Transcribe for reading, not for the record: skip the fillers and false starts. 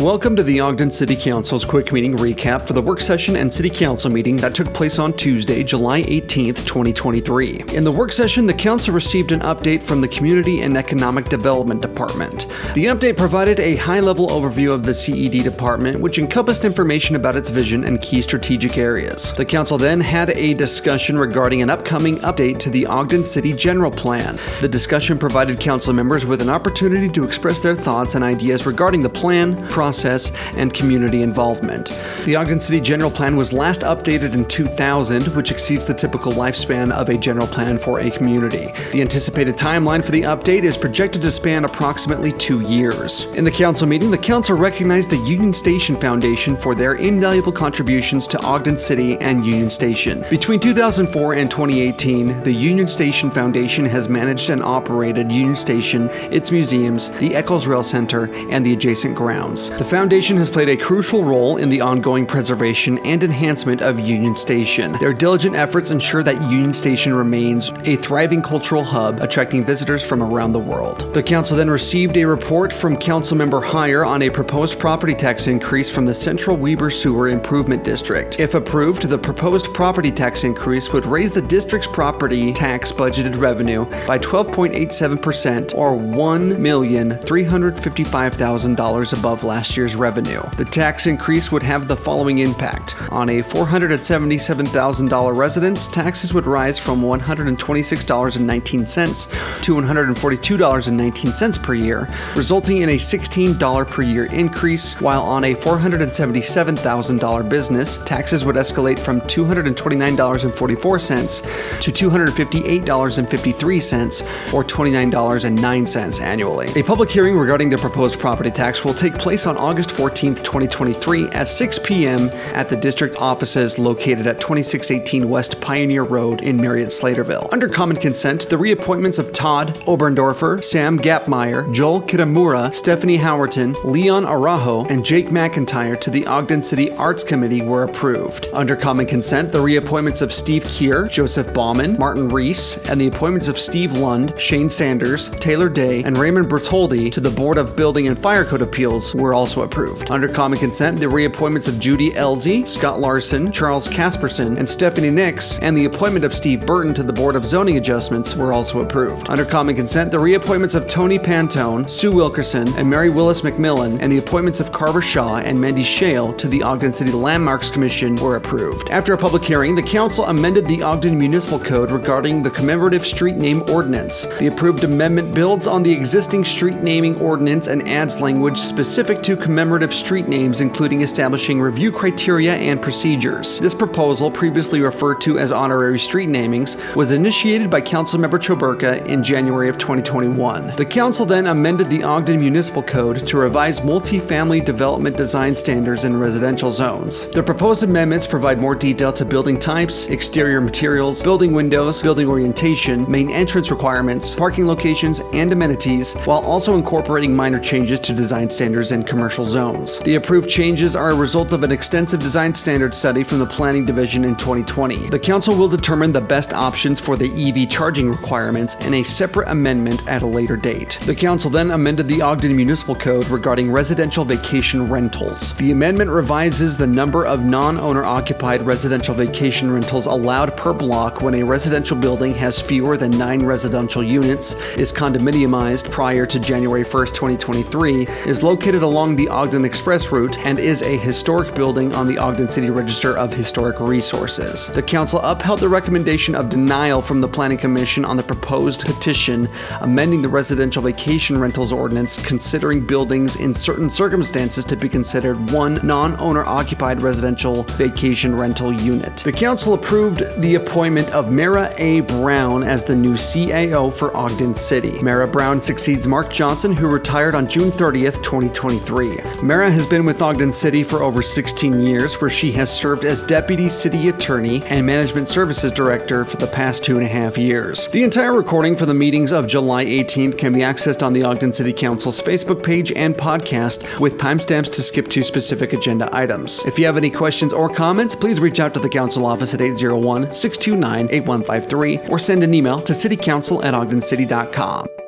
Welcome to the Ogden City Council's quick meeting recap for the work session and City Council meeting that took place on Tuesday, July 18th, 2023. In the work session, the Council received an update from the Community and Economic Development Department. The update provided a high-level overview of the CED department, which encompassed information about its vision and key strategic areas. The Council then had a discussion regarding an upcoming update to the Ogden City General Plan. The discussion provided Council members with an opportunity to express their thoughts and ideas regarding the plan, process, and community involvement. The Ogden City General Plan was last updated in 2000, which exceeds the typical lifespan of a general plan for a community. The anticipated timeline for the update is projected to span approximately 2 years. In the Council meeting, the Council recognized the Union Station Foundation for their invaluable contributions to Ogden City and Union Station. Between 2004 and 2018, the Union Station Foundation has managed and operated Union Station, its museums, the Eccles Rail Center, and the adjacent grounds. The foundation has played a crucial role in the ongoing preservation and enhancement of Union Station. Their diligent efforts ensure that Union Station remains a thriving cultural hub, attracting visitors from around the world. The Council then received a report from Councilmember Heyer on a proposed property tax increase from the Central Weber Sewer Improvement District. If approved, the proposed property tax increase would raise the district's property tax budgeted revenue by 12.87% or $1,355,000 above last year's revenue. The tax increase would have the following impact. On a $477,000 residence, taxes would rise from $126.19 to $142.19 per year, resulting in a $16 per year increase, while on a $477,000 business, taxes would escalate from $229.44 to $258.53 or $29.09 annually. A public hearing regarding the proposed property tax will take place on August 14th, 2023 at 6 p.m. at the district offices located at 2618 West Pioneer Road in Marriott-Slaterville. Under common consent, the reappointments of Todd Oberndorfer, Sam Gapmeyer, Joel Kitamura, Stephanie Howerton, Leon Arajo, and Jake McIntyre to the Ogden City Arts Committee were approved. Under common consent, the reappointments of Steve Keir, Joseph Bauman, Martin Reese, and the appointments of Steve Lund, Shane Sanders, Taylor Day, and Raymond Bertoldi to the Board of Building and Fire Code Appeals were also approved. Under common consent, the reappointments of Judy Elzey, Scott Larson, Charles Casperson, and Stephanie Nix, and the appointment of Steve Burton to the Board of Zoning Adjustments were also approved. Under common consent, the reappointments of Tony Pantone, Sue Wilkerson, and Mary Willis McMillan, and the appointments of Carver Shaw and Mandy Shale to the Ogden City Landmarks Commission were approved. After a public hearing, the Council amended the Ogden Municipal Code regarding the commemorative street name ordinance. The approved amendment builds on the existing street naming ordinance and adds language specific to commemorative street names, including establishing review criteria and procedures. This proposal, previously referred to as honorary street namings, was initiated by Councilmember Choberka in January of 2021. The Council then amended the Ogden Municipal Code to revise multifamily development design standards in residential zones. The proposed amendments provide more detail to building types, exterior materials, building windows, building orientation, main entrance requirements, parking locations, and amenities, while also incorporating minor changes to design standards in commercial zones. The approved changes are a result of an extensive design standards study from the Planning Division in 2020. The Council will determine the best options for the EV charging requirements in a separate amendment at a later date. The Council then amended the Ogden Municipal Code regarding residential vacation rentals. The amendment revises the number of non-owner occupied residential vacation rentals allowed per block when a residential building has fewer than 9 residential units, is condominiumized prior to January 1st, 2023, is located along the Ogden Express route, and is a historic building on the Ogden City Register of Historic Resources. The Council upheld the recommendation of denial from the Planning Commission on the proposed petition amending the residential vacation rentals ordinance, considering buildings in certain circumstances to be considered one non-owner occupied residential vacation rental unit. The Council approved the appointment of Mara A. Brown as the new CAO for Ogden City. Mara Brown succeeds Mark Johnson, who retired on June 30th, 2023. Mara has been with Ogden City for over 16 years, where she has served as Deputy City Attorney and Management Services Director for the past 2.5 years. The entire recording for the meetings of July 18th can be accessed on the Ogden City Council's Facebook page and podcast, with timestamps to skip to specific agenda items. If you have any questions or comments, please reach out to the Council office at 801-629-8153 or send an email to citycouncil@ogdencity.com.